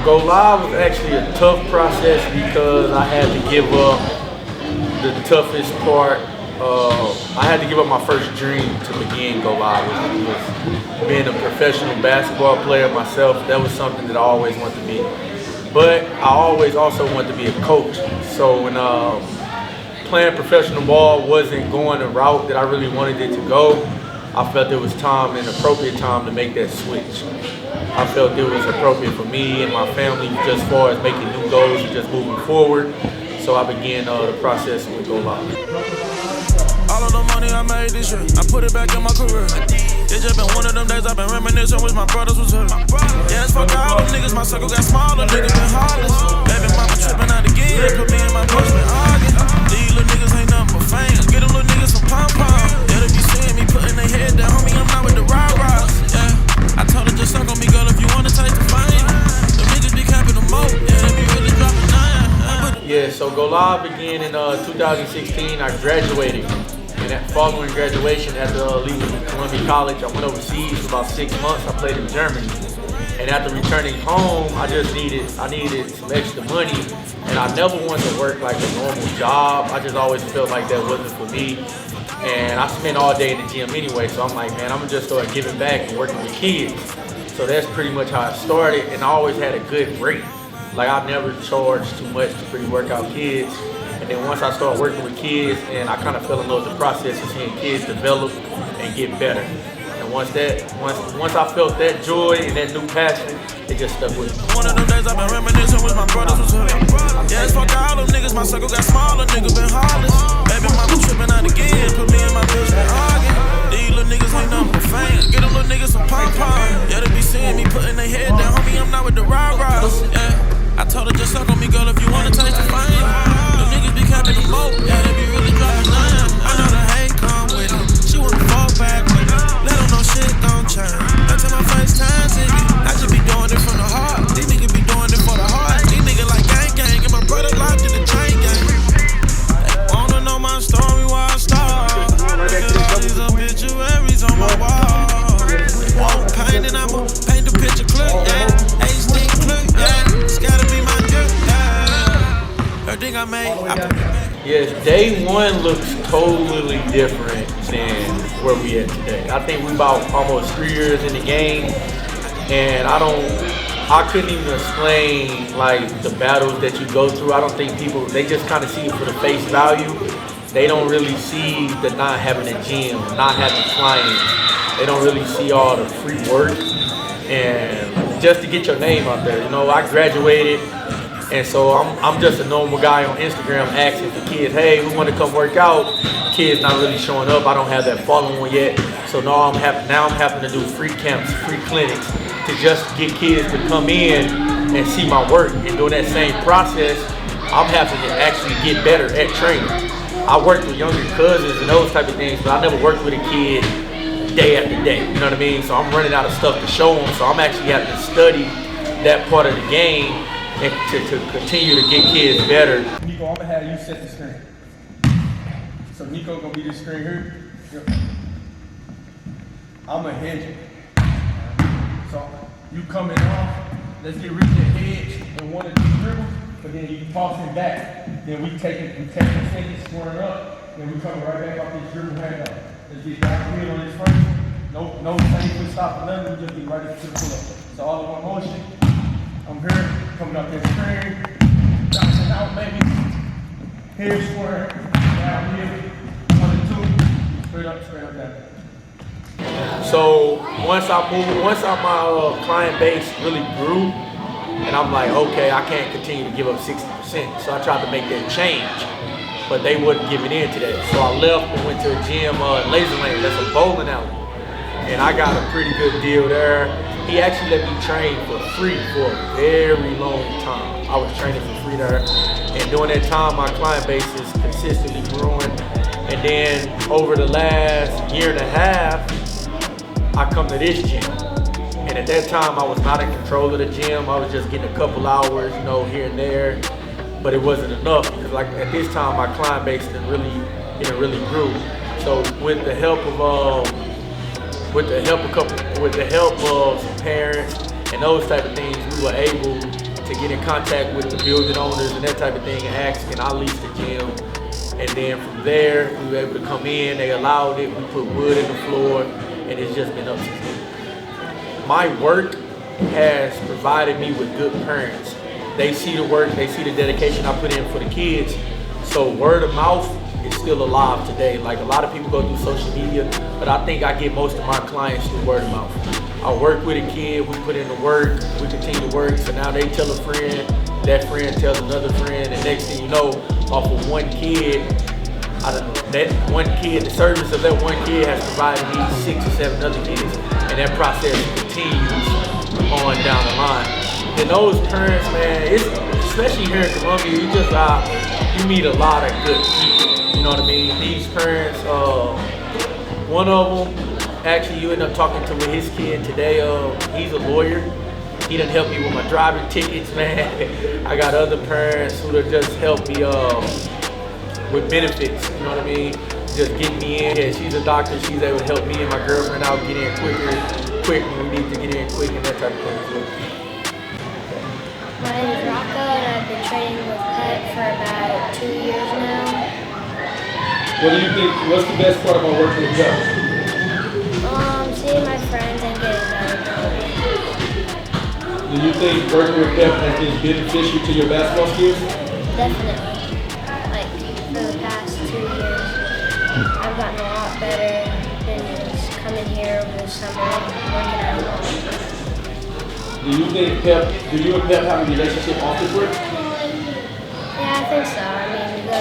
GoL1ve was actually a tough process because I had to give up the toughest part. I had to give up my first dream to begin GoL1ve, which was being a professional basketball player myself. That was something that I always wanted to be. But I always also wanted to be a coach. So when playing professional ball wasn't going the route that I really wanted it to go, I felt it was time, an appropriate time to make that switch. I felt it was appropriate for me and my family just as far as making new goals and just moving forward. So I began the process with GoL1ve. All of the money I made this year, I put it back in my career. It just been one of them days I've been reminiscing, wish my brothers was here. Yeah, it's fuck all them niggas, my circle got smaller, niggas been heartless. Baby mama tripping out again, put me and my boys been arguing. These little niggas ain't nothing but fans, get them little niggas some pom-pom. Yeah, they be seeing me putting their head down, homie, I'm not with the rah-rahs. Yeah, I told her just suck on me, girl, if you wanna taste the fame. Them niggas be capping the moat, yeah, they be really dropping down. Yeah, so GoL1ve began in 2016. I graduated. And following graduation, after leaving Columbia College, I went overseas for about 6 months. I played in Germany. And after returning home, I needed some extra money. And I never wanted to work like a normal job. I just always felt like that wasn't for me. And I spent all day in the gym anyway, so I'm like, man, I'm gonna just start giving back and working with kids. So that's pretty much how I started, and I always had a good rate. Like, I never charged too much to pretty work out kids. And then once I started working with kids, and I kind of fell in love with the process of seeing kids develop and get better. And once I felt that joy and that new passion, it just stuck with me. One of them days I've been reminiscing, wish my brothers was here. Yeah, it's fuck all them niggas, my circle got smaller, niggas been heartless. Baby mama tripping out again, put me and my bitch been arguing. These little niggas ain't nothing but fans, get them little niggas some pom-pom. Yeah, they be seeing me putting their head down, homie, I'm not with the rah-rahs. Yeah, I told her just suck on me, girl, if you wanna taste the fame. Them niggas be capping the moat, yeah, they be really dropping down. I know the hate come with it, she wanna fall back with it. Let them know shit don't change. Until my first time ticket, I just be doing it from the heart. These niggas be doing it for the heart. These niggas like gang, and my brother locked in the chain gang. They wanna know my story, why I start. Look at all these obituaries on my wall. Won't paint it, I'ma paint the picture clear, yeah. HD clear, yeah. It's gotta be my girl, yeah. Everything I made, Yes, day one looks totally different than where we at today. I think we about almost 3 years in the game, and I couldn't even explain like the battles that you go through. I don't think people, they just kind of see it for the face value. They don't really see the not having a gym, not having clients. They don't really see all the free work and just to get your name out there. You know, I graduated. And so I'm just a normal guy on Instagram asking for kids, hey, who want to come work out? Kids not really showing up. I don't have that following yet. So now I'm having to do free camps, free clinics to just get kids to come in and see my work. And during that same process, I'm having to actually get better at training. I worked with younger cousins and those type of things, but I never worked with a kid day after day. You know what I mean? So I'm running out of stuff to show them. So I'm actually having to study that part of the game and to continue to get kids better. Nico, I'm gonna have you set the screen. So Nico gonna be the screen here. Yep. I'm gonna hedge it. So you coming off, let's get rid of the hedge and one of these dribbles, but then you can toss it back. Then we take a second, square it up, then we come right back off this dribble hand up. Let's get back here on this first. No same stop or nothing, we just be right into the pull up. So all in one motion. I'm here, coming up this screen, bouncing out maybe, here square, down here, 1 and 2, straight up, down. So once my client base really grew, and I'm like, okay, I can't continue to give up 60%. So I tried to make that change, but they wouldn't give it in to that. So I left and went to a gym in Laser Lane, that's a bowling alley. And I got a pretty good deal there. He actually let me train for free for a very long time. I was training for free there. And during that time, my client base is consistently growing. And then over the last year and a half, I come to this gym. And at that time, I was not in control of the gym. I was just getting a couple hours, you know, here and there. But it wasn't enough because like at this time, my client base didn't really grew. So with the help of some parents and those type of things, we were able to get in contact with the building owners and that type of thing and ask, can I lease the gym? And then from there, we were able to come in, they allowed it, we put wood in the floor, and it's just been up since then. My work has provided me with good parents. They see the work, they see the dedication I put in for the kids. So word of mouth is still alive today. Like a lot of people go through social media, but I think I get most of my clients through word of mouth. I work with a kid, we put in the work, we continue to work, so now they tell a friend, that friend tells another friend, and next thing you know, off of one kid, that one kid, the service of that one kid has provided me 6 or 7 other kids, and that process continues on down the line. And those parents, man, it's, especially here in Columbia, you meet a lot of good people. You know what I mean? These parents, one of them, actually, you end up talking to with his kid today. He's a lawyer. He done helped me with my driving tickets, man. I got other parents who done just help me with benefits. You know what I mean? Just get me in. Yeah, she's a doctor. She's able to help me and my girlfriend out get in quick when we need to get in quick and that type of thing. My name is Rocco, and I've been training with Pet for about 2 years now. What do you think, what's the best part about working with Joe? Seeing my friends and getting better. Do you think working with Pep has been beneficial to your basketball skills? Definitely. Like, for the past 2 years, I've gotten a lot better than just coming here over the summer and working out. Do you and Pep have a relationship off the court? Yeah, I think so. I mean, we go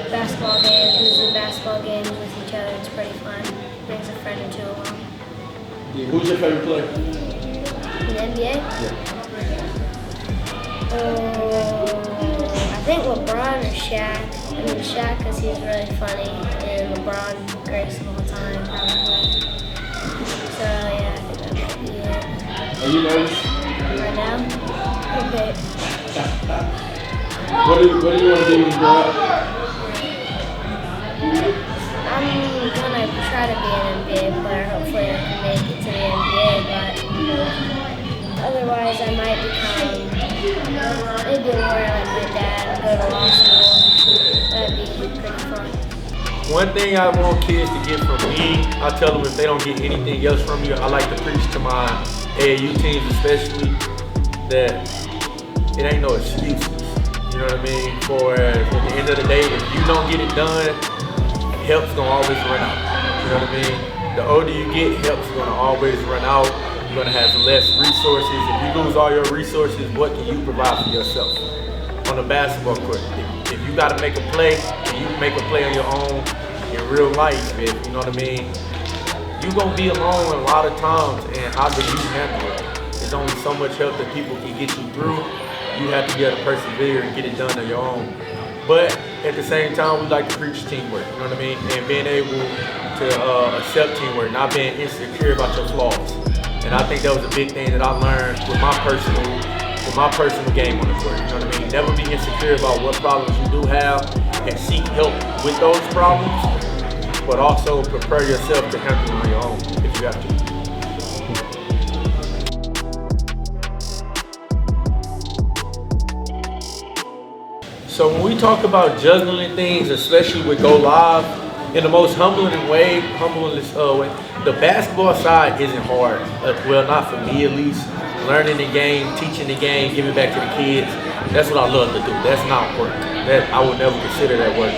to basketball games, visit basketball games with each other. It's pretty fun. Brings a friend or two along. Yeah. Who's your favorite player? In the NBA? Yeah. I think LeBron or Shaq. I mean Shaq because he's really funny, and LeBron greatest of all time probably. So yeah, I think that might be it. Are you nervous? Right now? Okay. What do you want to do when you grow up? I'm gonna try to be an NBA player. Hopefully I can make it to the NBA, but otherwise I might become maybe a lawyer like my dad and go to law school. That'd be pretty fun. One thing I want kids to get from me, I tell them if they don't get anything else from you, I like to preach to my AAU teams especially, that it ain't no excuses. You know what I mean? For at the end of the day, if you don't get it done, help's gonna always run out. You know what I mean? The older you get, help's gonna always run out. You're gonna have less resources. If you lose all your resources, what can you provide for yourself on the basketball court? If you gotta make a play, and you make a play on your own in real life, you know what I mean? You're gonna be alone a lot of times, and how do you handle it? There's only so much help that people can get you through. You have to be able to persevere and get it done on your own. But at the same time, we like to preach teamwork, you know what I mean? And being able to accept teamwork, not being insecure about your flaws. And I think that was a big thing that I learned with my personal game on the court, you know what I mean? Never be insecure about what problems you do have and seek help with those problems, but also prepare yourself to handle them on your own if you have to. So when we talk about juggling things, especially with GoL1ve, in the most humbling way, the basketball side isn't hard. Well, not for me at least. Learning the game, teaching the game, giving back to the kids, that's what I love to do. That's not work. That I would never consider that work.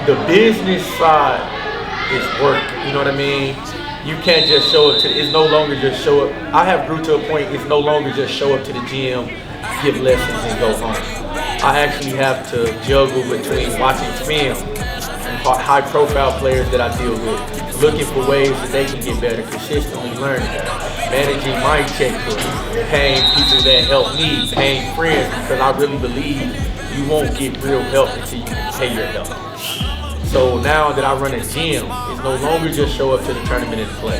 The business side is work, you know what I mean? You can't just show up it's no longer just show up. I have grew to a point, it's no longer just show up to the gym, give lessons and go home. I actually have to juggle between watching film and high profile players that I deal with, looking for ways that they can get better, consistently learning, managing my checkbook, paying people that help me, paying friends, because I really believe you won't get real help until you can pay your help. So now that I run a gym, it's no longer just show up to the tournament and play.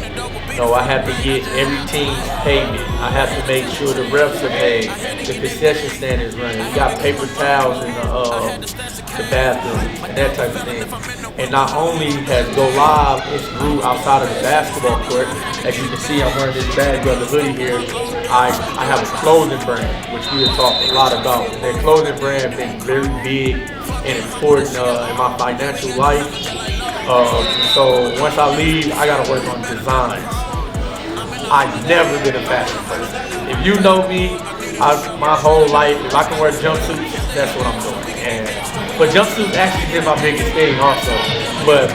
No, I have to get every team's payment. I have to make sure the refs are paid, the concession stand is running. We got paper towels in the bathroom and that type of thing. And not only has GoL1ve, it's grew outside of the basketball court. As you can see, I'm wearing this bad brother hoodie here. I have a clothing brand, which we have talked a lot about. That clothing brand has been very big and important in my financial life. So once I leave, I gotta work on designs. I've never been a fashion person. If you know me, my whole life, if I can wear jumpsuits, that's what I'm doing. But jumpsuits actually been my biggest thing also. But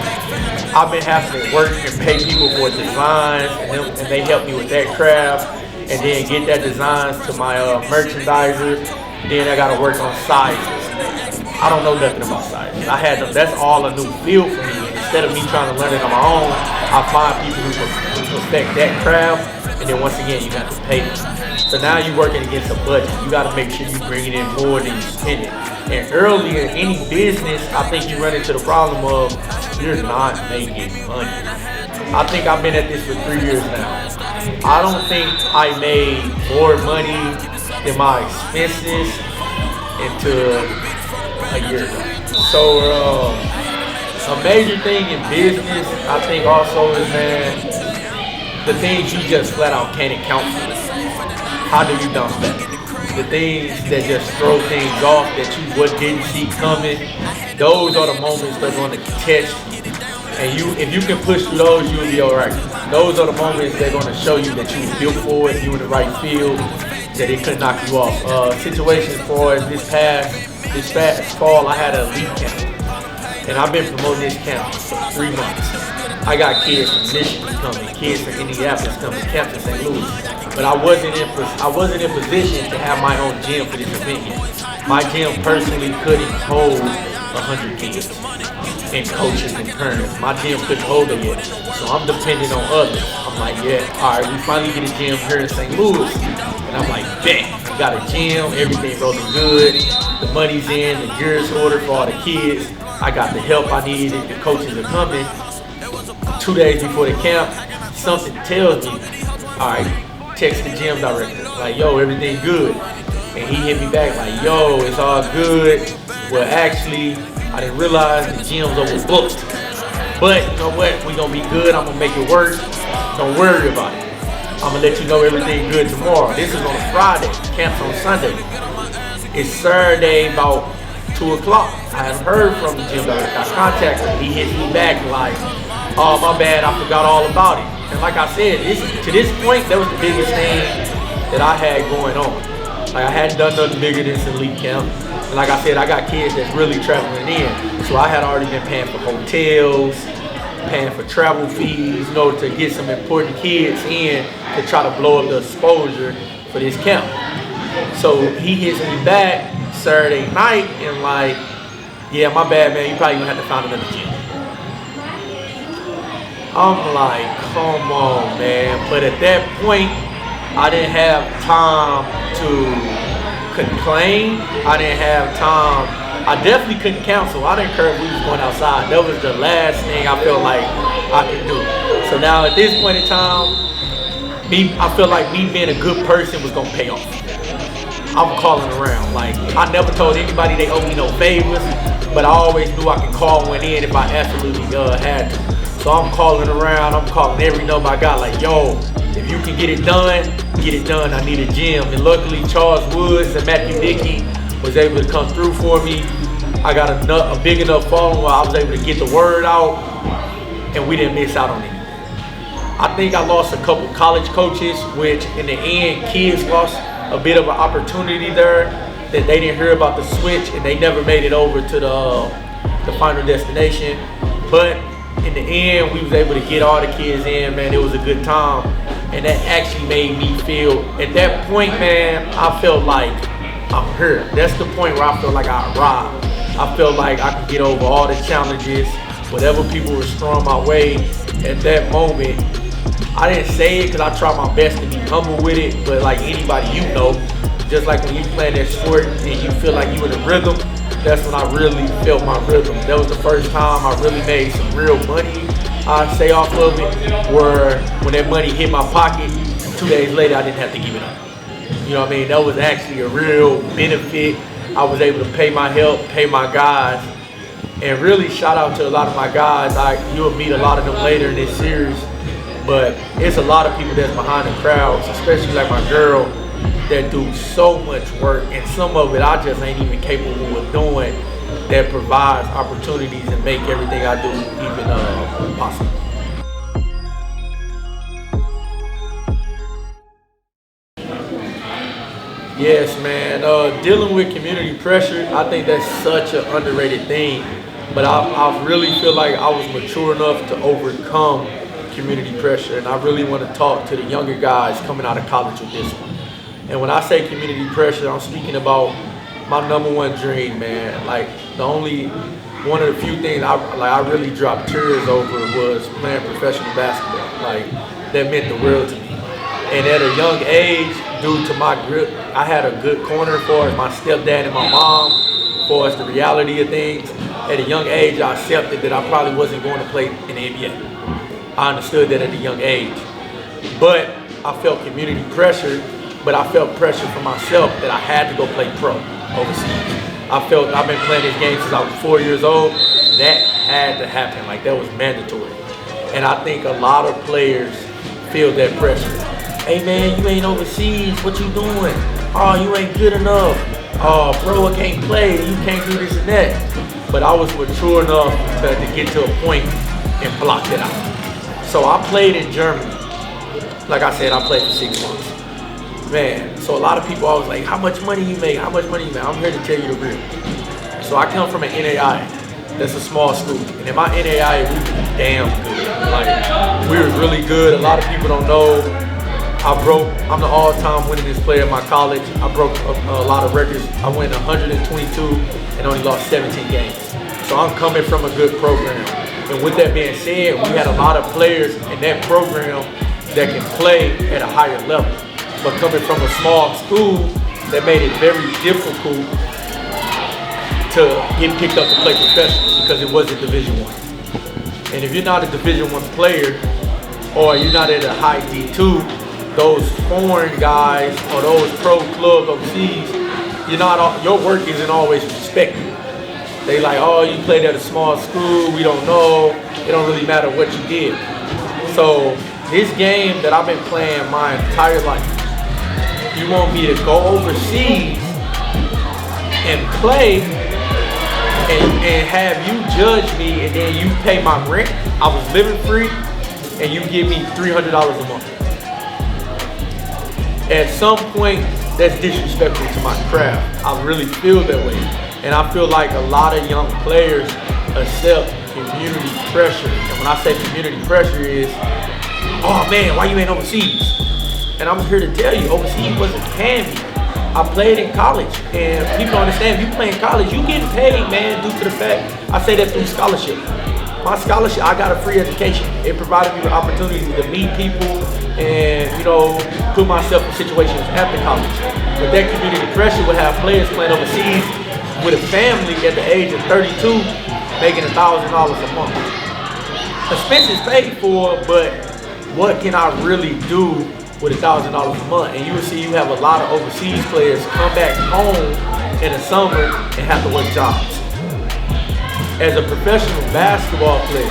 I've been having to work and pay people for designs, and they help me with that craft, and then get that designs to my merchandiser. Then I gotta work on sizes. I don't know nothing about sizes. That's all a new field for me. Instead of me trying to learn it on my own, I find people who perfect that craft, and then once again, you have to pay them. So now you're working against a budget. You gotta make sure you're bringing in more than you spending. And earlier, in any business, I think you run into the problem of you're not making money. I think I've been at this for 3 years now. I don't think I made more money than my expenses into a year ago. So a major thing in business, I think also is, man, the things you just flat out can't account for. How do you bounce back? The things that just throw things off that you didn't see coming, those are the moments that are going to test you. And if you can push through those, you'll be all right. Those are the moments that are going to show you that you were built for it, you in the right field, that it could knock you off. Situations for this past fall, I had a elite camp. And I've been promoting this camp for 3 months. I got kids from Michigan coming, kids from Indianapolis coming, camps in St. Louis. But I wasn't in position to have my own gym for this event yet. My gym personally couldn't hold 100 kids and coaches and parents. My gym couldn't hold it yet. So I'm depending on others. I'm like, yeah, all right, we finally get a gym here in St. Louis. And I'm like, bam, we got a gym, everything's rolling good. The money's in, the gear's ordered for all the kids. I got the help I needed, the coaches are coming. 2 days before the camp, something tells me, all right, text the gym director, like, yo, everything good. And he hit me back like, yo, it's all good. Well, actually, I didn't realize the gym's overbooked. But you know what, we gonna be good, I'm gonna make it work. Don't worry about it. I'm gonna let you know everything good tomorrow. This is on a Friday, camp's on Sunday. It's Saturday about 2 o'clock. I haven't heard from the gym director. I contacted him. He hit me back like, oh, my bad, I forgot all about it. And like I said, to this point, that was the biggest thing that I had going on. Like, I hadn't done nothing bigger than this elite camp. And like I said, I got kids that's really traveling in. So I had already been paying for hotels, paying for travel fees, you know, to get some important kids in to try to blow up the exposure for this camp. So he hits me back Saturday night and like, yeah, my bad, man, you probably gonna have to find another gym. I'm like, come on, man. But at that point, I didn't have time to complain. I didn't have time. I definitely couldn't cancel. I didn't care if we was going outside. That was the last thing I felt like I could do. So now at this point in time, I feel like me being a good person was gonna pay off. I'm calling around. Like, I never told anybody they owe me no favors, but I always knew I could call one in if I absolutely had to. So I'm calling around, I'm calling every number I got, like, yo, if you can get it done, I need a gym. And luckily, Charles Woods and Matthew Dickey was able to come through for me. I got a big enough following where I was able to get the word out, and we didn't miss out on it. I think I lost a couple college coaches, which in the end, kids lost a bit of an opportunity there that they didn't hear about the switch, and they never made it over to the final destination. But in the end, we was able to get all the kids in, man. It was a good time. And that actually made me feel, at that point, man, I felt like I'm here. That's the point where I felt like I arrived. I felt like I could get over all the challenges, whatever people were throwing my way. At that moment, I didn't say it because I tried my best to be humble with it, but like anybody you know, just like when you play that sport and you feel like you in a rhythm, that's when I really felt my rhythm. That was the first time I really made some real money, I say, off of it, where when that money hit my pocket, 2 days later I didn't have to give it up. You know what I mean? That was actually a real benefit. I was able to pay my help, pay my guys, and really shout out to a lot of my guys. You'll meet a lot of them later in this series, but it's a lot of people that's behind the crowds, especially like my girl, that do so much work, and some of it I just ain't even capable of doing, that provides opportunities and make everything I do even possible. Yes, man. Dealing with community pressure, I think that's such an underrated thing. But I really feel like I was mature enough to overcome community pressure, and I really want to talk to the younger guys coming out of college with this one. And when I say community pressure, I'm speaking about my #1 dream, man. Like, one of the few things I really dropped tears over was playing professional basketball. Like, that meant the world to me. And at a young age, due to my grip, I had a good corner for my stepdad and my mom, for us the reality of things. At a young age, I accepted that I probably wasn't going to play in the NBA. I understood that at a young age. But I felt community pressure, but I felt pressure for myself that I had to go play pro overseas. I've been playing this game since I was 4 years old. That had to happen. Like, that was mandatory. And I think a lot of players feel that pressure. Hey man, you ain't overseas, what you doing? Oh, you ain't good enough. Oh, bro, I can't play, you can't do this and that. But I was mature enough to get to a point and block it out. So I played in Germany. Like I said, I played for 6 months. Man, so a lot of people always like, how much money you make? How much money you make? I'm here to tell you the real. So I come from an NAI. That's a small school. And in my NAI, we were damn good. Like, we were really good. A lot of people don't know. I'm the all-time winningest player in my college. I broke a lot of records. I went 122 and only lost 17 games. So I'm coming from a good program. And with that being said, we had a lot of players in that program that can play at a higher level. But coming from a small school, that made it very difficult to get picked up to play professional because it wasn't Division I. And if you're not a Division I player, or you're not at a high D2, those foreign guys or those pro clubs overseas, your work isn't always respected. They like, oh, you played at a small school, we don't know. It don't really matter what you did. So this game that I've been playing my entire life, you want me to go overseas and play and have you judge me, and then you pay my rent? I was living free, and you give me $300 a month. At some point, that's disrespectful to my craft. I really feel that way. And I feel like a lot of young players accept community pressure. And when I say community pressure is, oh man, why you ain't overseas? And I'm here to tell you, overseas wasn't paying me. I played in college, and people understand, if you play in college, you getting paid, man, due to the fact, I say that through scholarship. My scholarship, I got a free education. It provided me with opportunities to meet people and, put myself in situations after college. But that community pressure would have players playing overseas with a family at the age of 32, making $1,000 a month. Expenses paid for, but what can I really do with $1,000 a month? And you will see you have a lot of overseas players come back home in the summer and have to work jobs. As a professional basketball player,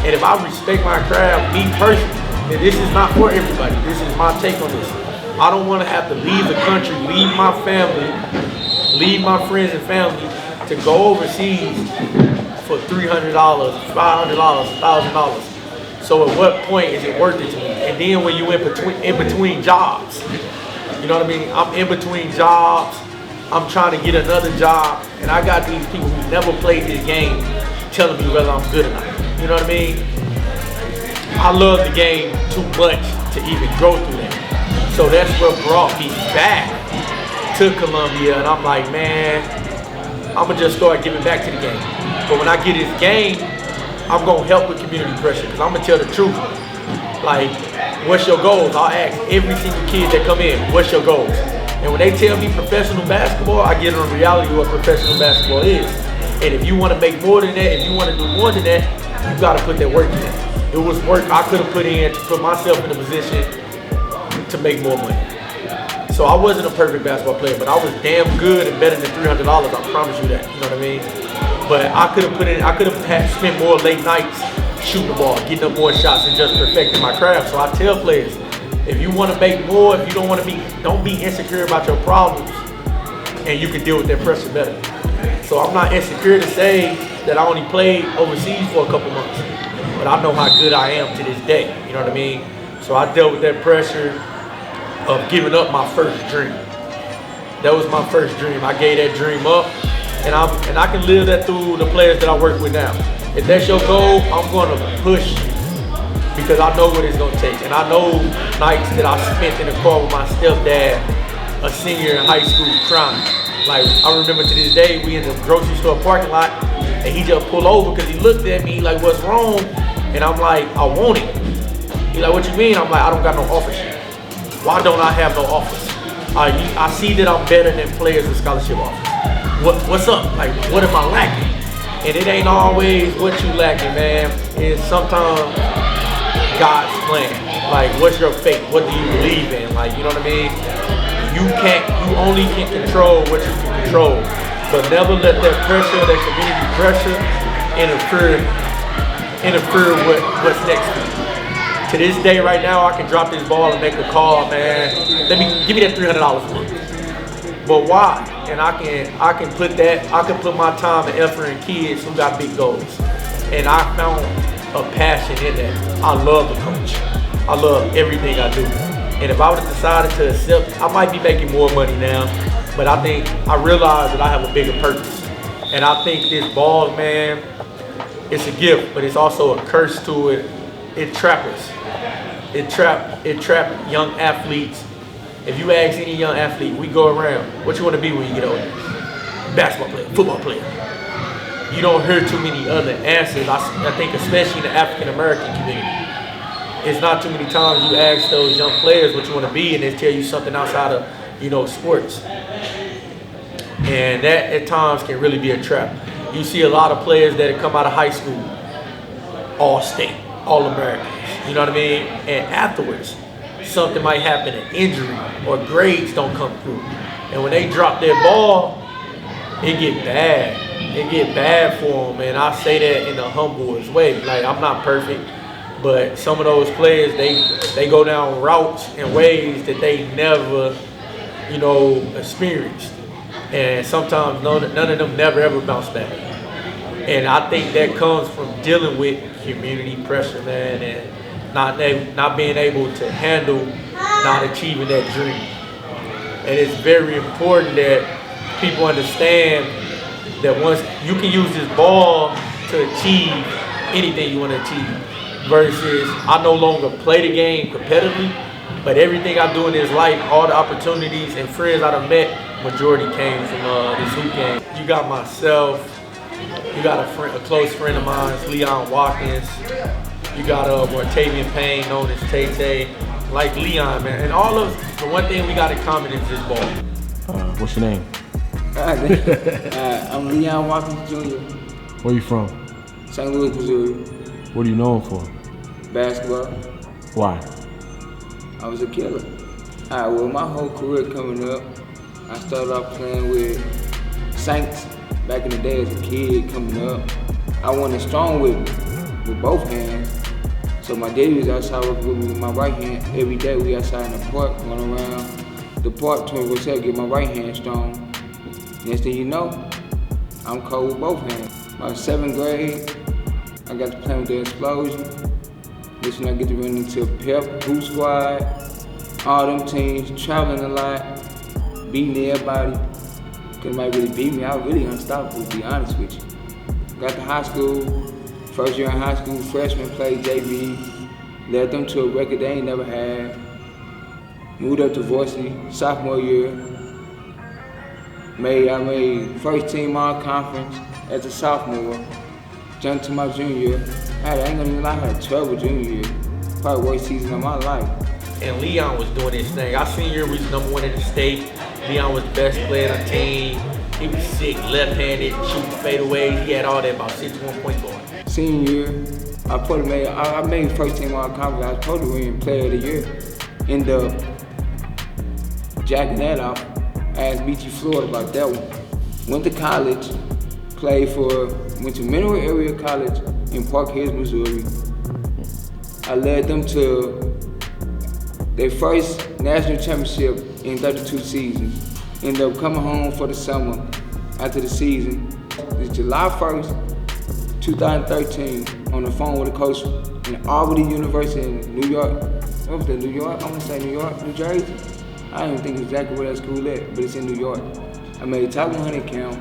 and if I respect my craft, me personally, and this is not for everybody, this is my take on this. I don't want to have to leave the country, leave my family, leave my friends and family to go overseas for $300, $500, $1,000. So at what point is it worth it to me? And then when you in between jobs, you know what I mean? I'm in between jobs. I'm trying to get another job, and I got these people who never played this game telling me whether I'm good or not. You know what I mean? I love the game too much to even go through that. So that's what brought me back to Columbia, and I'm like, man, I'm gonna just start giving back to the game. But when I get this game, I'm gonna help with community pressure, because I'm gonna tell the truth. Like, what's your goals? I'll ask every single kid that come in, what's your goals? And when they tell me professional basketball, I get on the reality of what professional basketball is. And if you want to make more than that, if you want to do more than that, you got to put that work in. It was work I could have put in to put myself in a position to make more money. So I wasn't a perfect basketball player, but I was damn good and better than $300. I promise you that. You know what I mean? But I could have put in. I could have spent more late nights shooting the ball, getting up more shots, and just perfecting my craft. So I tell players, if you want to make more, if you don't want to don't be insecure about your problems, and you can deal with that pressure better. So I'm not insecure to say that I only played overseas for a couple months, but I know how good I am to this day. You know what I mean? So I dealt with that pressure of giving up my first dream. That was my first dream. I gave that dream up, and I can live that through the players that I work with now. If that's your goal, I'm gonna push you because I know what it's gonna take. And I know nights that I spent in the car with my stepdad, a senior in high school, crying. Like, I remember to this day, we in the grocery store parking lot, and he just pulled over because he looked at me like, what's wrong? And I'm like, I want it. He's like, what you mean? I'm like, I don't got no offer sheet. Why don't I have no offers? I see that I'm better than players with scholarship offers. What's up? Like, what am I lacking? And it ain't always what you lacking, man. It's sometimes God's plan. Like, what's your faith? What do you believe in? Like, you know what I mean? You only can control what you can control. But never let that pressure, that community pressure, interfere with what's next to you. To this day, right now, I can drop this ball and make a call, man. Give me that $300 a month. But why? And I can put my time and effort in kids who got big goals. And I found a passion in that. I love the coach. I love everything I do. And if I would have decided to accept, I might be making more money now. But I realize that I have a bigger purpose. And I think this ball, man, it's a gift, but it's also a curse to it. It traps us. It trap young athletes. If you ask any young athlete, we go around, what you want to be when you get older? Basketball player, football player. You don't hear too many other answers. I think especially in the African American community. It's not too many times you ask those young players what you want to be and they tell you something outside of, sports. And that at times can really be a trap. You see a lot of players that come out of high school, all-state, all-Americans, you know what I mean? And afterwards, something might happen, an injury or grades don't come through. And when they drop their ball, it get bad. It get bad for them, and I say that in the humblest way. Like, I'm not perfect, but some of those players, they go down routes in ways that they never, experienced. And sometimes none of them never ever bounce back. And I think that comes from dealing with community pressure, man, and not being able to handle not achieving that dream. And it's very important that people understand that once you can use this ball to achieve anything you want to achieve, versus I no longer play the game competitively, but everything I do in this life, all the opportunities and friends I've met, majority came from this hoop game. You got myself. You got a close friend of mine, Leon Watkins. You got Mortavian Payne, known as Tay-Tay, like Leon, man. And all of the one thing we got in common is this ball. What's your name? I'm Leon Watkins Jr. Where you from? St. Louis, Missouri. What are you known for? Basketball. Why? I was a killer. Well, my whole career coming up, I started off playing with Saints. Back in the day as a kid coming up, I wanted strong with both hands. So my daddy was outside with my right hand. Every day we outside in the park, going around the park 24/7, get my right hand strong. Next thing you know, I'm cold with both hands. My 7th grade, I got to play with the Explosion. This when I get to run into Pep, Boot Squad, all them teams, traveling a lot, beating everybody. Cause might really beat me. I was really unstoppable, to be honest with you. Got to high school, first year in high school, freshman played JV, led them to a record they ain't never had. Moved up to varsity, sophomore year. I made first team all conference as a sophomore. Jumped to my junior year. I ain't gonna even lie, I had a terrible junior year. Probably worst season of my life. and Leon was doing his thing. Our senior year, we was number 1 in the state. Leon was the best player on the team. He was sick, left-handed, shooting fadeaways. He had all that, about 6'1" point guard. Senior year, I made first team all conference. I was supposed to win player of the year. Ended up jacking that off. Asked BT Florida about that one. Went to college, went to Mineral Area College in Park Hills, Missouri. I led them to their first national championship in 32 seasons. Ended up coming home for the summer after the season. It's July 1st, 2013, on the phone with a coach in Albany University in New York. What was that, New York? I want to say New York, New Jersey. I don't even think exactly where that school at, but it's in New York. I made a top 100 count,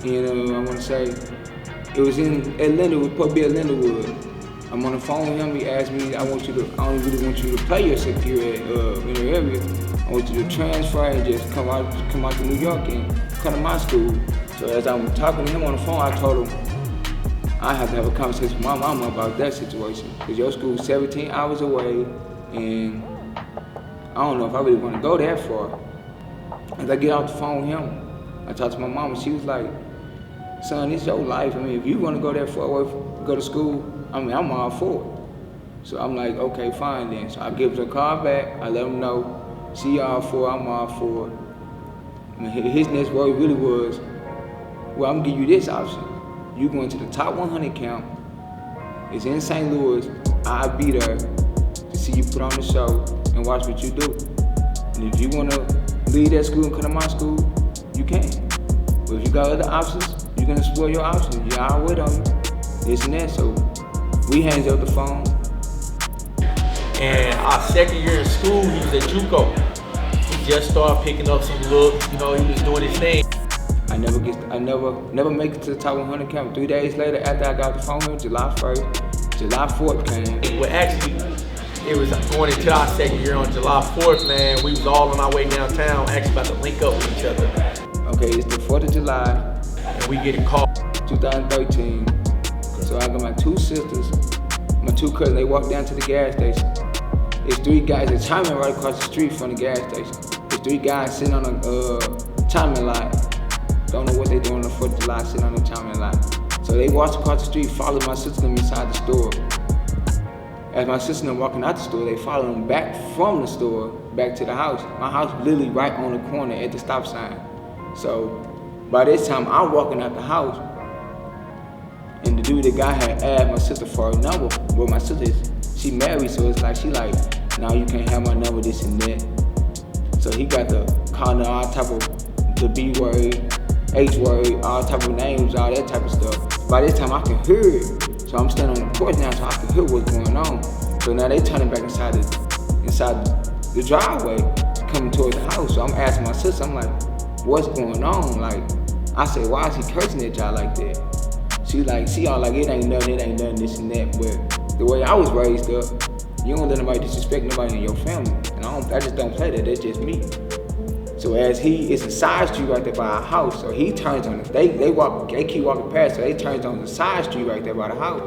and I want to say it was in Atlanta. It was supposed to be at Lindenwood. I'm on the phone with him. He asked me, I don't really want you to play your second year in the area. I want you to transfer and just come out to New York and come to my school. So as I'm talking to him on the phone, I told him I have to have a conversation with my mama about that situation. Because your school's 17 hours away, and I don't know if I really want to go that far. As I get off the phone with him, I talked to my mama. She was like, son, it's your life. I mean, if you want to go that far away, go to school, I'm all for it. So I'm like, okay, fine then. So I give her a call back. I let him know, she all for it, I'm all for it. And his next word really was, well, I'm gonna give you this option. You going to the top 100 count. It's in St. Louis. I'll be there to see you put on the show and watch what you do. And if you wanna leave that school and come to my school, you can. But if you got other options, you're gonna explore your options. Yeah, I'll wait on you. This and that. So we hands up the phone. And our second year in school, he was at JUCO. He just started picking up some looks, he was doing his thing. I never make it to the top 100 count. 3 days later, after I got the phone with him, July 1st, July 4th came. Well, actually, it was going into our second year on July 4th, man. We was all on our way downtown, actually about to link up with each other. Okay, it's the 4th of July. And we get a call. 2013. So I got my 2 sisters, my 2 cousins, they walk down to the gas station. There's 3 guys that timing right across the street from the gas station. There's 3 guys sitting on a timing lot. Don't know what they doing on the 4th of July, sitting on the timing lot. So they walked across the street, followed my sister them inside the store. As my sister them walking out the store, they followed them back from the store, back to the house. My house literally right on the corner at the stop sign. So by this time, I'm walking out the house, and the guy had asked my sister for a number. Well, my sister, she married, so it's like, she like, no, you can't have my number, this and that. So he got to calling all type of the B word, H word, all type of names, all that type of stuff. By this time, I can hear it. So I'm standing on the porch now, so I can hear what's going on. So now they turning back inside the driveway, coming towards the house. So I'm asking my sister, I'm like, what's going on? Like, I said, why is he cursing at y'all like that? She all like, it ain't nothing, this and that. But the way I was raised up, you don't let nobody disrespect nobody in your family. And I just don't play that, that's just me. So as it's a side street right there by our house, so he turns on it. They keep walking past, so they turns on the side street right there by the house.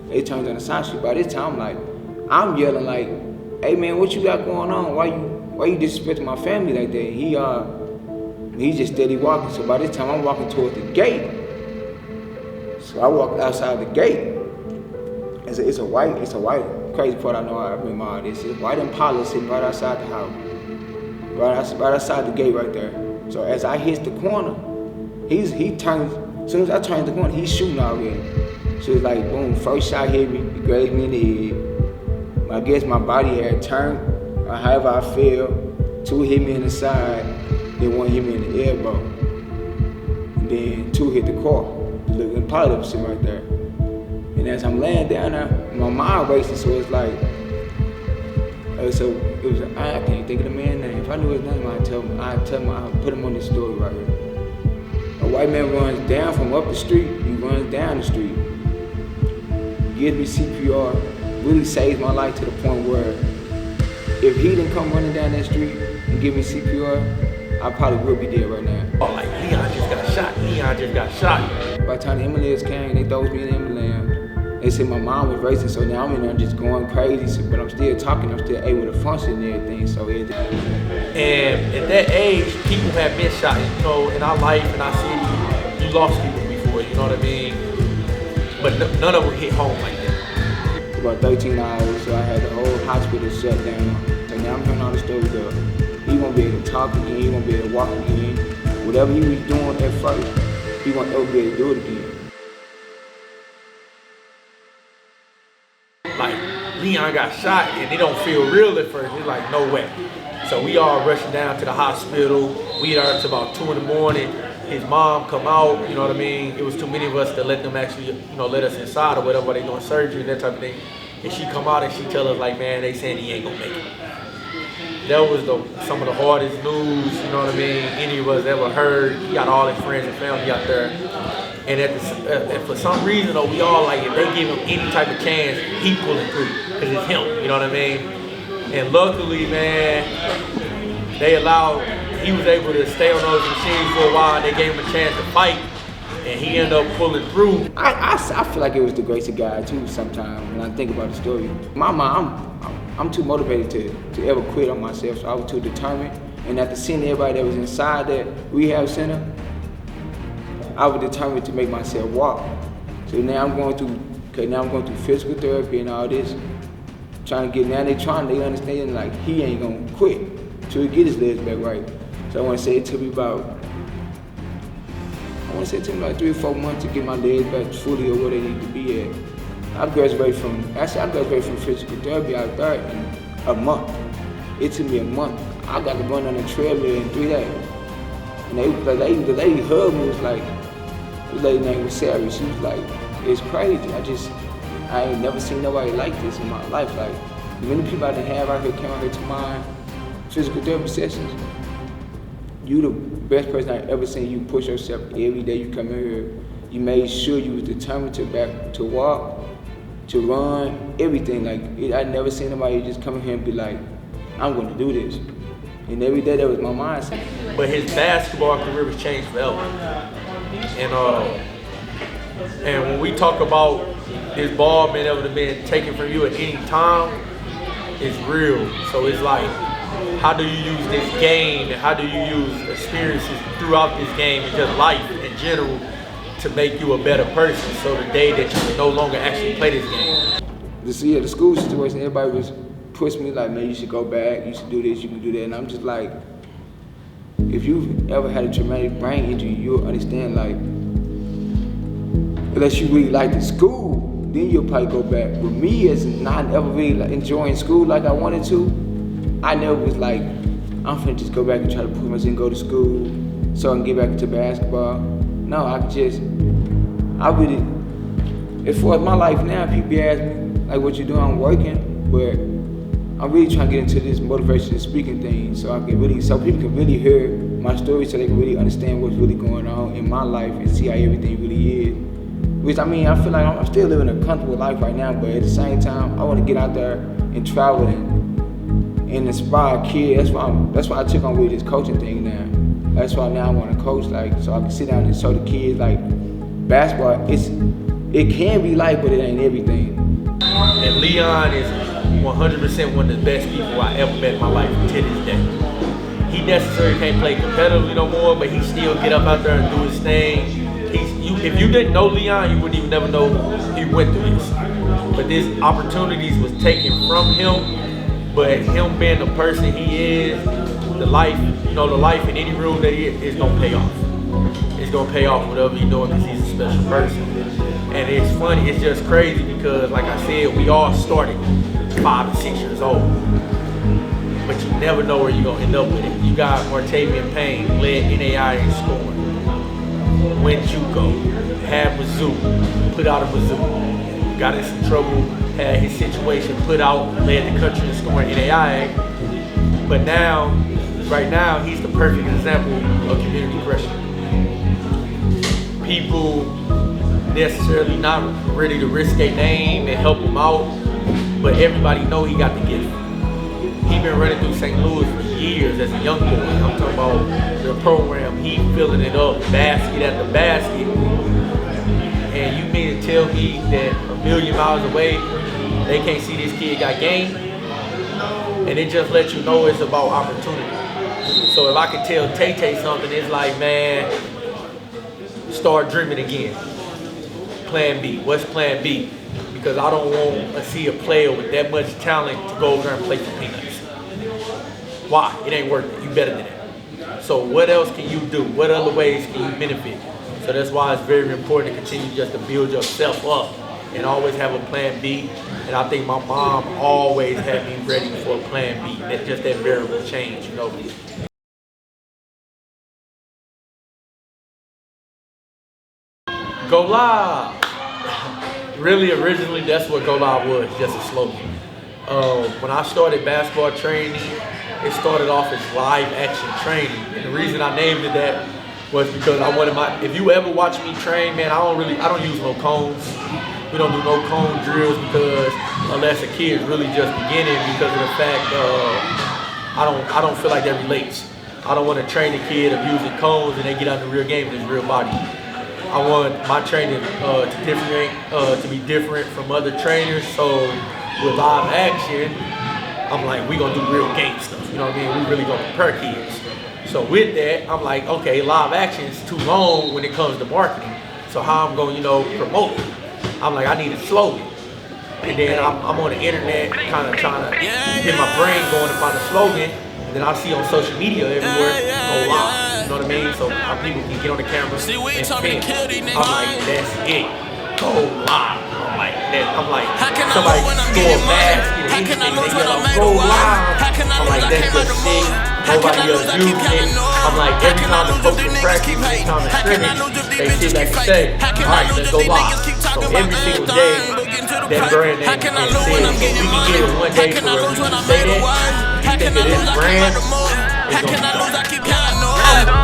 They turns on the side street. By this time, I'm yelling like, hey man, what you got going on? Why you disrespecting my family like that? He just steady walking. So by this time, I'm walking towards the gate. So I walk outside the gate. It's a white, crazy part I know I remember all this. It's white Impala sitting right outside the house. Right outside the gate right there. So as I hit the corner, he turns, as soon as I turn the corner, he's shooting already. So it's like, boom, first shot hit me, he grazed me in the head. I guess my body had turned, or however I feel. 2 hit me in the side, then 1 hit me in the elbow. And then 2 hit the car. The little Impala was sitting right there. And as I'm laying down there, my mind racing, so it's like, I can't think of the man's name. If I knew his name, I'd put him on this story right here. A white man runs down from up the street, he runs down the street, gives me CPR, really saves my life to the point where if he didn't come running down that street and give me CPR, I probably would be dead right now. Oh, like Leon just got shot. By the time the ambulance came, they throw me in the ambulance. They said my mom was racing, so now I'm in there just going crazy, so, but I'm still talking, I'm still able to function and everything, so And at that age, people have been shot, you know, in our life, in our city, you lost people before, you know what I mean? But none of them hit home like that. About 13 hours, so I had the whole hospital shut down. So now I'm hearing all the stories of he won't be able to talk again, he won't be able to walk again. Whatever he was doing at first, he won't ever be able to do it again. Like, Leon got shot and it don't feel real at first. It's like, no way. So we all rushing down to the hospital. We there until about 2 in the morning. His mom come out, you know what I mean? It was too many of us to let them actually, you know, let us inside or whatever, they doing surgery, that type of thing. And she come out and she tell us like, man, they saying he ain't gonna make it. That was some of the hardest news, you know what I mean, any of us ever heard. He got all his friends and family out there. And and for some reason, though, we all like, if they give him any type of chance, he pulling through, because it's him, you know what I mean? And luckily, man, he was able to stay on those machines for a while, and they gave him a chance to fight, and he ended up pulling through. I feel like it was the grace of God, too, sometimes, when I think about the story. My mom, I'm too motivated to ever quit on myself, so I was too determined. And after seeing everybody that was inside that rehab center, I was determined to make myself walk. So now I'm going through physical therapy and all this, trying to get, they understand like he ain't gonna quit till he get his legs back right. So I want to say it took me about 3 or 4 months to get my legs back fully or where they need to be at. I graduated from physical therapy out there in a month. It took me a month. I got to run on the treadmill in 3 days. And the lady hugged me, was like, this lady name was Sarah. She was like, it's crazy. I ain't never seen nobody like this in my life. Like, many people I done have out here came out here to my physical therapy sessions. You the best person I've ever seen. You push yourself every day you come in here. You made sure you was determined to walk, to run, everything. Like, I never seen nobody just come in here and be like, I'm gonna do this. And every day that was my mindset. But his basketball career was changed forever. And when we talk about his ball being able to be taken from you at any time, it's real. So it's like, how do you use this game and how do you use experiences throughout this game and just life in general to make you a better person, so the day that you can no longer actually play this game? The school situation, everybody was pushing me like, man, you should go back, you should do this, you can do that. And I'm just like, if you've ever had a traumatic brain injury, you'll understand, like, unless you really like the school, then you'll probably go back. With me, as not ever really like enjoying school like I wanted to, I never was like, I'm finna just go back and try to push myself and go to school so I can get back into basketball. No, as far as my life now, people ask me, like, what you doing? I'm working, but I'm really trying to get into this motivation and speaking thing so people can really hear my story, so they can really understand what's really going on in my life and see how everything really is. Which, I mean, I feel like I'm still living a comfortable life right now, but at the same time, I want to get out there and travel and inspire kids. That's why I took on with this coaching thing now. That's why now I want to coach, like, so I can sit down and show the kids, like, basketball, it can be life, but it ain't everything. And Leon is 100% one of the best people I ever met in my life to this day. He necessarily can't play competitively no more, but he still get up out there and do his thing. If you didn't know Leon, you wouldn't even never know he went through this. But these opportunities was taken from him, but him being the person he is, the life in any room that he is gonna pay off. It's gonna pay off whatever he's doing because he's a special person. And it's funny, it's just crazy because, like I said, we all started 5 and 6 years old. But you never know where you're gonna end up with it. You got Martavian Payne, led NAI in scoring. Went JUCO, had Mizzou, put out a Mizzou. Got in some trouble, had his situation put out, led the country in scoring NAIA. But right now, he's the perfect example of community pressure. People necessarily not ready to risk their name and help him out, but everybody know he got the gift. He been running through St. Louis for years as a young boy. I'm talking about the program, he filling it up, basket after basket. And you mean to tell me that million miles away, they can't see this kid got game. And it just lets you know it's about opportunity. So if I could tell Tay something, it's like, man, start dreaming again. Plan B. What's plan B? Because I don't want to see a player with that much talent to go over there and play for peanuts. Why? It ain't worth it. You better than that. So what else can you do? What other ways can you benefit? So that's why it's very important to continue just to build yourself up and always have a plan B. And I think my mom always had me ready for a plan B. That just that variable change, you know. GoL1ve. Really, originally, that's what GoL1ve was, just a slogan. When I started basketball training, it started off as live action training. And the reason I named it that was because I wanted if you ever watch me train, man, I don't use no cones. We don't do no cone drills because unless a kid's really just beginning, because of the fact I don't feel like that relates. I don't want to train a kid of using cones and they get out in the real game with his real body. I want my training to be different from other trainers. So with live action, I'm like, we gonna do real game stuff. You know what I mean? We really gonna prepare kids. So with that, I'm like, okay, live action is too long when it comes to marketing. So how I'm gonna, promote it? I'm like, I need a slogan. And then I'm on the internet kind of trying to get my brain going to find a slogan. And then I see on social media everywhere, GoL1ve. You know what I mean? So people can get on the camera and film. I'm like, that's it. GoL1ve. I'm like, somebody score a basket or anything, they yell out GoL1ve. I'm like, that's just sick. Nobody else using it. I'm like, every time the coach in practice, every time the scrimmage, they sit back and say, all right, let's GoL1ve. So every single day, that brand name is said. So we can get it one day to where we can say that. You think that this brand is going to be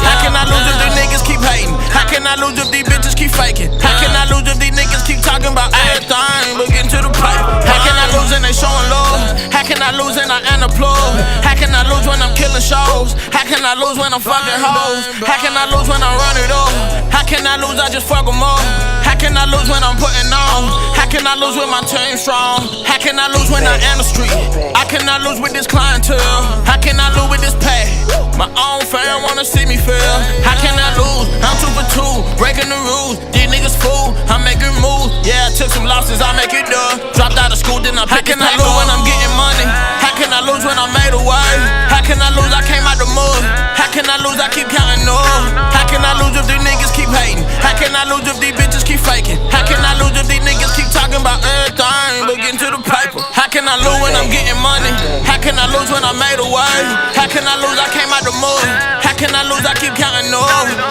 How can I lose if these niggas keep hating? How can I lose if these bitches keep faking? How can I lose if these niggas keep talking about everything but getting to the pipe? How can I lose and they showing love? How can I lose and I unapplaud? How can I lose when I'm killing shows? How can I lose when I'm fucking hoes? How can I lose when I run it off? How can I lose? I just fuck them all. How can I lose when I'm putting on? How can I lose when my team strong? How can I lose when I am the street? I cannot lose with this clientele. How can I lose with this pay? My own fan wanna see me fail. How can I lose? I'm 2 for 2, breaking the rules. These niggas fool, I'm making moves. Yeah, I took some losses, I make it done. Dropped out of school, then I picked it back up. How can I lose when I'm getting money? How can I lose when I made a way? How can I lose? I came out the mud. How can I lose? I keep counting up. How can I lose if these niggas keep hating? How can I lose if these bitches keep faking? How can I lose if these niggas keep talking about everything but getting to the paper? How can I lose when I'm getting money? How can I lose when I made a way? How can I lose? I came out the mud. How can I lose? I keep counting up.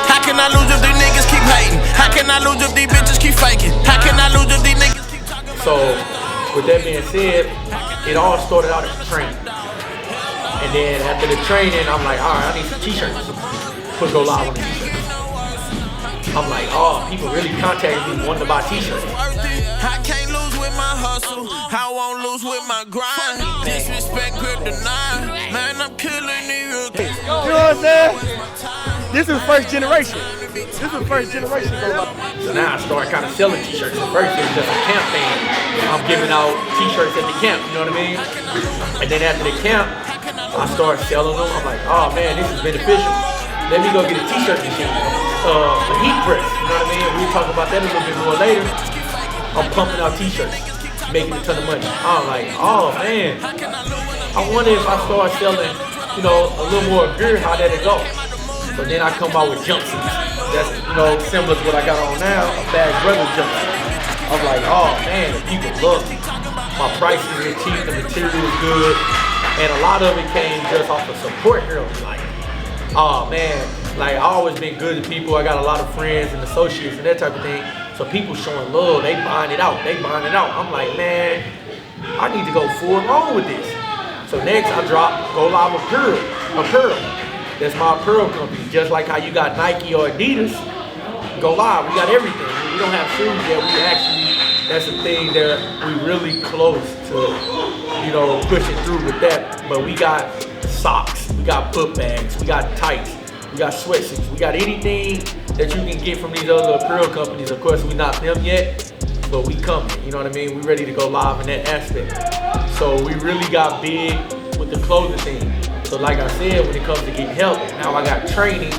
How can I lose if these niggas keep hating? How can I lose if these bitches keep faking? How can I lose if these niggas keep talking about? So, with that being said, it all started out as training. And then after the training, I'm like, all right, I need some t-shirts. Put GoL1ve on the t-shirts. I'm like, oh, people really contacted me wanting to buy t-shirts. I can't lose with my hustle. I won't lose with my grind. Disrespect, grip the 9. Man, I'm killing these rookies. You know what I'm saying? This is first generation. This is first generation GoL1ve. So now I start kind of selling t-shirts. At first it was just a camp thing. I'm giving out t-shirts at the camp, you know what I mean? And then after the camp, I start selling them. I'm like, oh man, this is beneficial. Let me go get a t-shirt machine, a heat press, you know what I mean? We'll talk about that a little bit more later. I'm pumping out t-shirts, making a ton of money. I'm like, oh man, I wonder if I start selling, a little more gear, how that'd go. But then I come out with jumpsuits. That's, similar to what I got on now, a bad brother jumpsuit. I'm like, oh man, the people love me. My prices are cheap, the material is good, and a lot of it came just off of support here. Like, oh man, like I always been good to people. I got a lot of friends and associates and that type of thing. So people showing love, they buying it out, I'm like, man, I need to go full on with this. So next I drop GoL1ve apparel. That's my apparel company. Just like how you got Nike or Adidas, GoL1ve, we got everything. We don't have shoes yet. We actually, that's the thing that we really close to, pushing through with that. But we got socks, we got foot bags, we got tights, we got sweatsuits, we got anything that you can get from these other apparel companies. Of course, we not them yet, but we coming. You know what I mean? We ready to go live in that aspect. So we really got big with the clothing thing. So like I said, when it comes to getting help, now I got training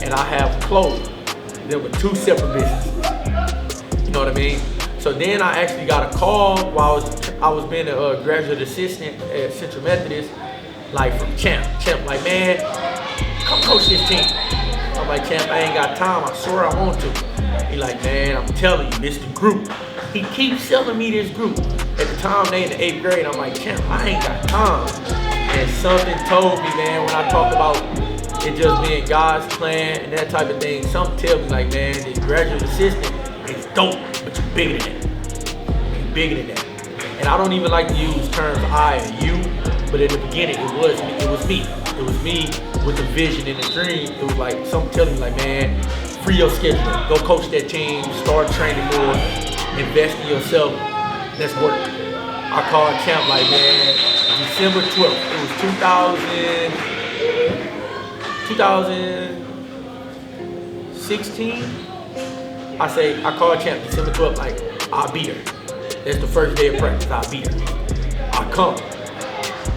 and I have clothing. There were two separate businesses. You know what I mean? So then I actually got a call while I was being a graduate assistant at Central Methodist, like from Champ. Champ like, man, come coach this team. I'm like, Champ, I ain't got time. I swear I want to. He like, man, I'm telling you, this the group. He keeps selling me this group. At the time, they in the 8th grade. I'm like, Champ, I ain't got time. And something told me, man, when I talk about it just being God's plan and that type of thing, something tell me like, man, this graduate assistant is dope, but you're bigger than that. You're bigger than that. And I don't even like to use terms I and you, but in the beginning, it was me. It was me with the vision and the dream. It was like something telling me like, man, free your schedule. Go coach that team, start training more, invest in yourself. Let's work. I called Champ like, man, December 12th. It was 2016. I called Champ December 12th like, I'll be there. That's the first day of practice, I'll be there. I come.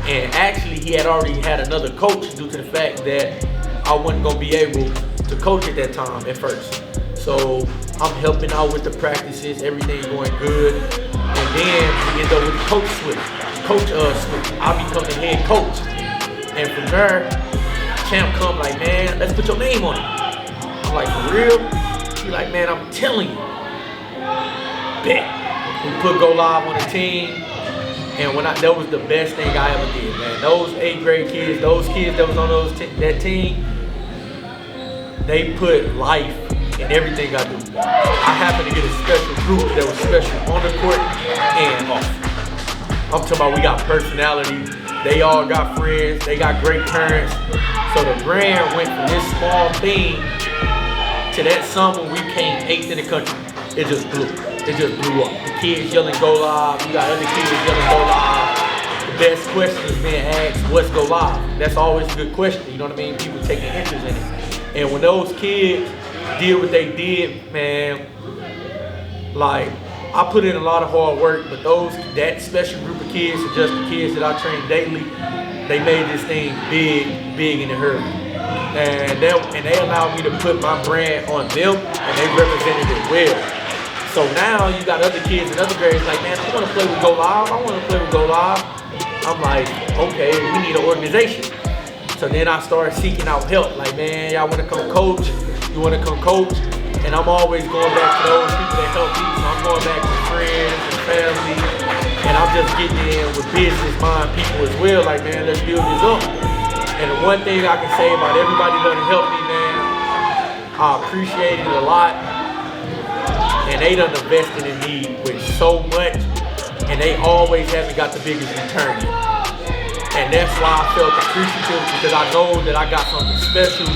And actually, he had already had another coach due to the fact that I wasn't gonna be able to coach at that time at first. So I'm helping out with the practices, everything going good. And then we end up with the coach switch. I become the head coach. And from there, Champ come like, man, let's put your name on it. I'm like, for real? He like, man, I'm telling you. Bet. We put GoL1ve on the team. And that was the best thing I ever did, man. Those 8th grade kids, those kids that was on that team, they put life in everything I do. I happened to get a special group that was special on the court and off. I'm talking about we got personality. They all got friends. They got great parents. So the brand went from this small thing to that summer we came 8th in the country. It just blew. It just blew up. The kids yelling GoL1ve. We got other kids yelling GoL1ve. The best question is being asked, what's GoL1ve? That's always a good question. You know what I mean? People taking interest in it. And when those kids did what they did, man, like, I put in a lot of hard work, but that special group of kids are just the kids that I train daily. They made this thing big in the hurry. And they allowed me to put my brand on them, and they represented it well. So now you got other kids in other grades like, man, I want to play with GoL1ve. I'm like, okay, we need an organization. So then I started seeking out help. Like, man, y'all want to come coach? You want to come coach? And I'm always going back to those people that help me. So I'm going back to friends and family. And I'm just getting in with business mind people as well. Like, man, let's build this up. And the one thing I can say about everybody that helped me, man, I appreciate it a lot. And they done invested in me with so much, and they always haven't got the biggest return yet. And that's why I felt appreciative, because I know that I got something special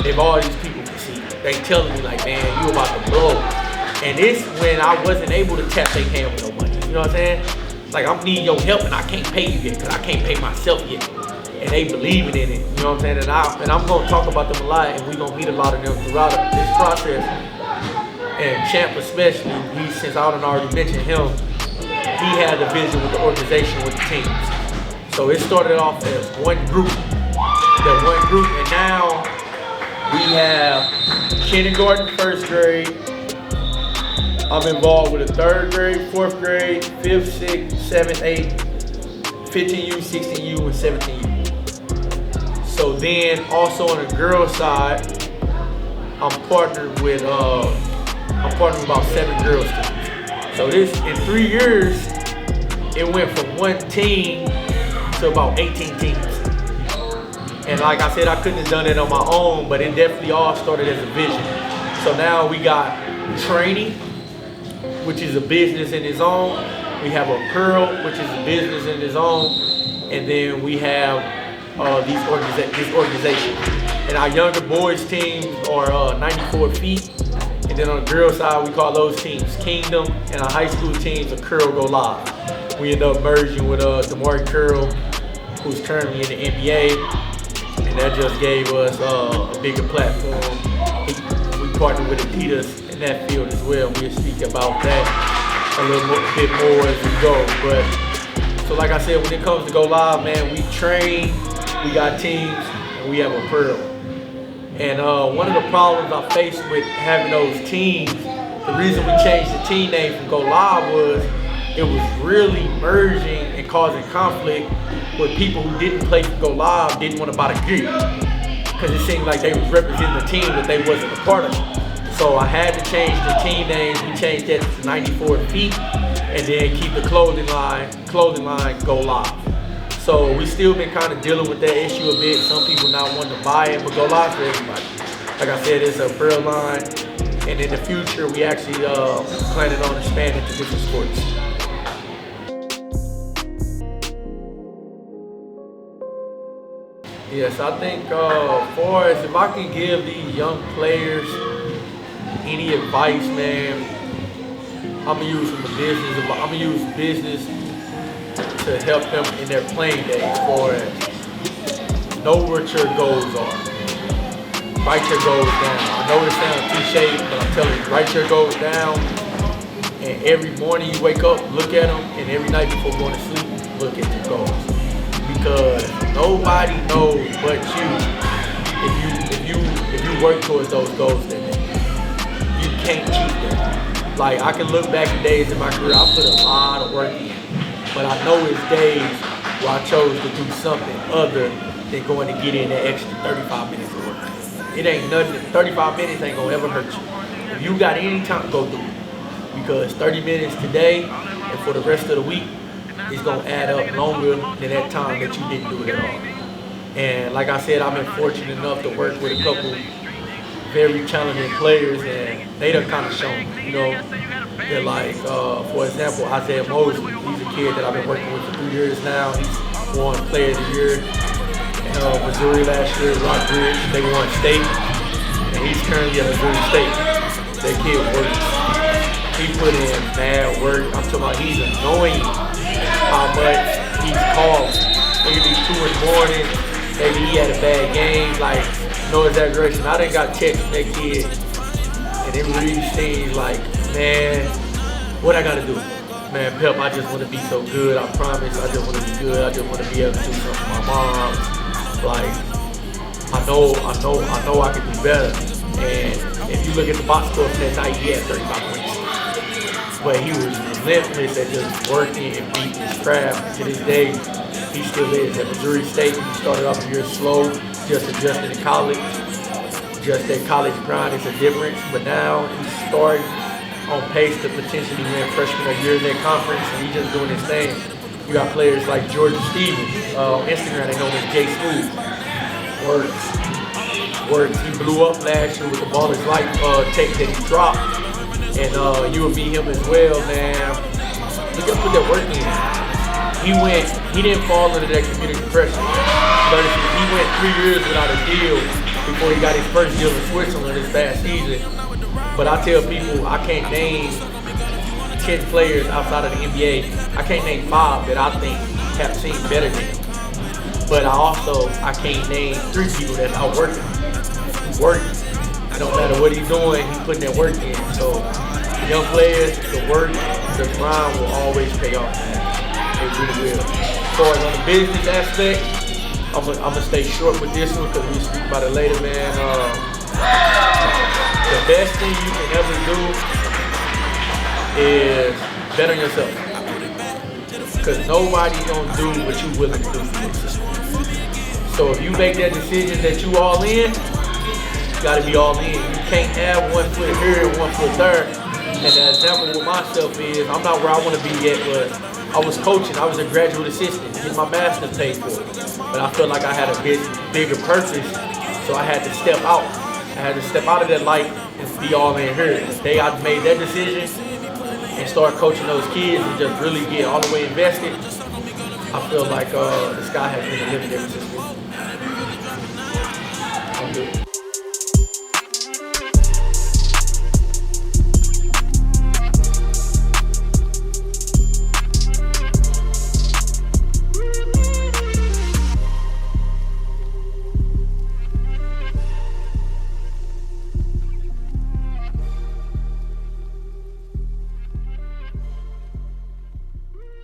if all these people can see. They telling me like, man, you about to blow. And it's when I wasn't able to tap their hand with no money. You know what I'm saying? Like, I'm needing your help and I can't pay you yet, because I can't pay myself yet. And they believing in it, you know what I'm saying? And I'm gonna talk about them a lot, and we're gonna meet a lot of them throughout this process. And Champ especially, since I already mentioned him, he had the vision with the organization, with the teams. So it started off as one group, and now we have kindergarten, 1st grade. I'm involved with the 3rd grade, 4th grade, 5th, 6th, 7th, 8th, 15U, 16U, and 17U. So then also on the girls side, I'm partnered with about 7 girls teams. So this, in 3 years, it went from 1 team to about 18 teams. And like I said, I couldn't have done it on my own, but it definitely all started as a vision. So now we got training, which is a business in its own. We have apparel, which is a business in its own. And then we have this organization. And our younger boys teams are 94 feet. And then on the girls side, we call those teams Kingdom, and our high school teams are GoL1ve. We end up merging with DeMar Curl, who's currently in the NBA, and that just gave us a bigger platform. We partnered with Adidas in that field as well. We'll speak about that. a bit more as we go. But so like I said, when it comes to GoL1ve, man, we train, we got teams, and we have a pearl. And one of the problems I faced with having those teams, the reason we changed the team name from GoL1ve was it was really merging and causing conflict with people who didn't play for GoL1ve, didn't want to buy the gear. Because it seemed like they was representing the team that they wasn't a part of. So I had to change the team names. We changed that to 94 Feet, and then keep the clothing line GoL1ve. So we still been kind of dealing with that issue a bit. Some people not wanting to buy it, but GoL1ve for everybody. Like I said, it's a pearl line, and in the future we actually planning on expanding to different sports. Yes, I think far as if I can give these young players any advice, man, I'm gonna use business to help them in their playing days. For know what your goals are. Write your goals down. I know it sounds cliche, but I'm telling you, write your goals down. And every morning you wake up, look at them, and every night before going to sleep, look at your goals. Because nobody knows but you if you work towards those goals that day. You can't cheat them. Like, I can look back in days in my career, I put a lot of work in. But I know it's days where I chose to do something other than going to get in that extra 35 minutes of work. It ain't nothing, 35 minutes ain't gonna ever hurt you. If you got any time, go do it. Because 30 minutes today and for the rest of the week, it's gonna add up longer than that time that you didn't do it at all. And like I said, I've been fortunate enough to work with a couple very challenging players, and they done kind of shown, you know. They're like, for example, Isaiah Mosley. He's a kid that I've been working with for 3 years now. He's won Player of the Year in Missouri last year, Rockbridge. They won state, and he's currently at Missouri State. That kid works. He put in bad work. I'm talking about he's annoying how much he's calling. Maybe 2 in the morning, maybe he had a bad game, like, no exaggeration. I done got text from that kid, and it really seems like, man, what I gotta do? Man, Pep, I just wanna be so good, I promise. I just wanna be good, I just wanna be able to do something for my mom. Like, I know I can do better. And if you look at the box score for that night, he had 35 points. But he was relentless at just working and beating his craft. To this day, he still is. At Missouri State, he started off the year slow, just adjusting to college. Just that college grind is a difference. But now he's starting on pace to potentially win freshman of the year in that conference, and he's just doing his thing. You got players like Jordan Stevens. On Instagram, they know him as J Smooth. Works. He blew up last year with the Ball is Life tape that he dropped. And you will meet him as well, man. He just put that work in. He didn't fall under that community pressure. But he went 3 years without a deal before he got his first deal in Switzerland this past season. But I tell people I can't name 10 players outside of the NBA. I can't name 5 that I think have seen better than him. But I can't name 3 people that's out working. He's working. No matter what he's doing, he's putting that work in. So, young players, the work, the grind will always pay off, man. It really will. So, on the business aspect, I'm gonna stay short with this one because we speak about it later, man. The best thing you can ever do is bet on yourself. Because nobody's gonna do what you're willing to do for yourself. So, if you make that decision that you all in, gotta be all in. You can't have 1 foot here and 1 foot there. And the example with myself is, I'm not where I want to be yet, but I was coaching. I was a graduate assistant, getting my master's paid for. But I felt like I had a bigger purpose, so I had to step out. I had to step out of that light and be all in here. The day I made that decision and start coaching those kids and just really get all the way invested, I feel like the sky has been the limit ever since then. I'm good.